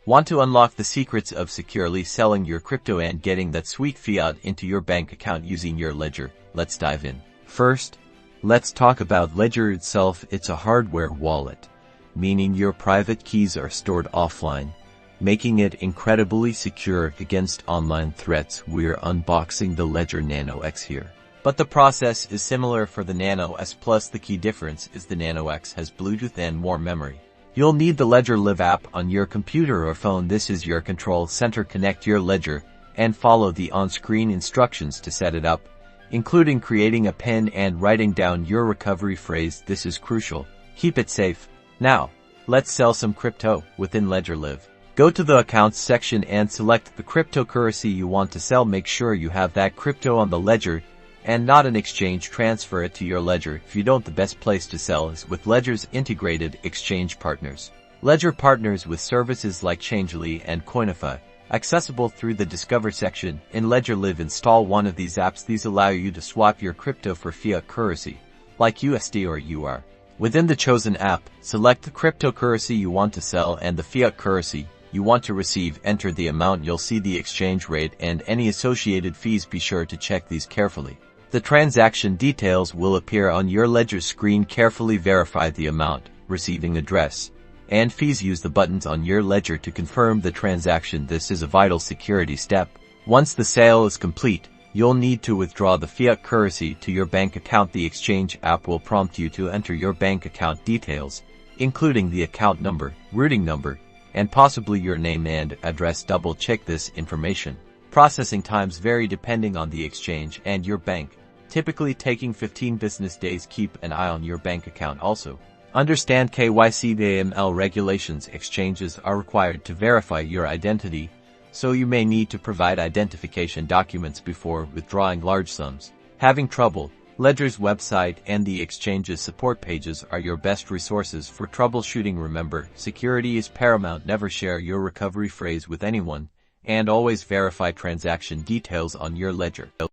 Want to unlock the secrets of securely selling your crypto and getting that sweet fiat into your bank account using your ledger? Let's dive in. First, let's talk about Ledger itself. It's a hardware wallet, meaning your private keys are stored offline, making it incredibly secure against online threats. We're unboxing the Ledger Nano X here. But the process is similar for the Nano S, plus the key difference is the Nano X has Bluetooth and more memory. You'll need the Ledger Live app on your computer or phone. This is your control center. Connect your Ledger and follow the on-screen instructions to set it up, including creating a PIN and writing down your recovery phrase. This is crucial. Keep it safe. Now, let's sell some crypto within Ledger Live. Go to the Accounts section and select the cryptocurrency you want to sell. Make sure you have that crypto on the Ledger and not an exchange. Transfer it to your Ledger. If you don't, the best place to sell is with Ledger's integrated exchange partners. Ledger partners with services like Changelly and Coinify, accessible through the Discover section. In Ledger Live, install one of these apps. These allow you to swap your crypto for fiat currency, like USD or UR. Within the chosen app, select the cryptocurrency you want to sell and the fiat currency you want to receive. Enter the amount. You'll see the exchange rate and any associated fees. Be sure to check these carefully. The transaction details will appear on your Ledger screen. Carefully verify the amount, receiving address, and fees. Use the buttons on your Ledger to confirm the transaction. This is a vital security step. Once the sale is complete, you'll need to withdraw the fiat currency to your bank account. The exchange app will prompt you to enter your bank account details, including the account number, routing number, and possibly your name and address. Double-check this information. Processing times vary depending on the exchange and your bank, typically taking 15 business days. Keep an eye on your bank account also. Understand KYC AML regulations. Exchanges are required to verify your identity, so you may need to provide identification documents before withdrawing large sums. Having trouble? Ledger's website and the exchange's support pages are your best resources for troubleshooting. Remember, security is paramount. Never share your recovery phrase with anyone, and always verify transaction details on your Ledger.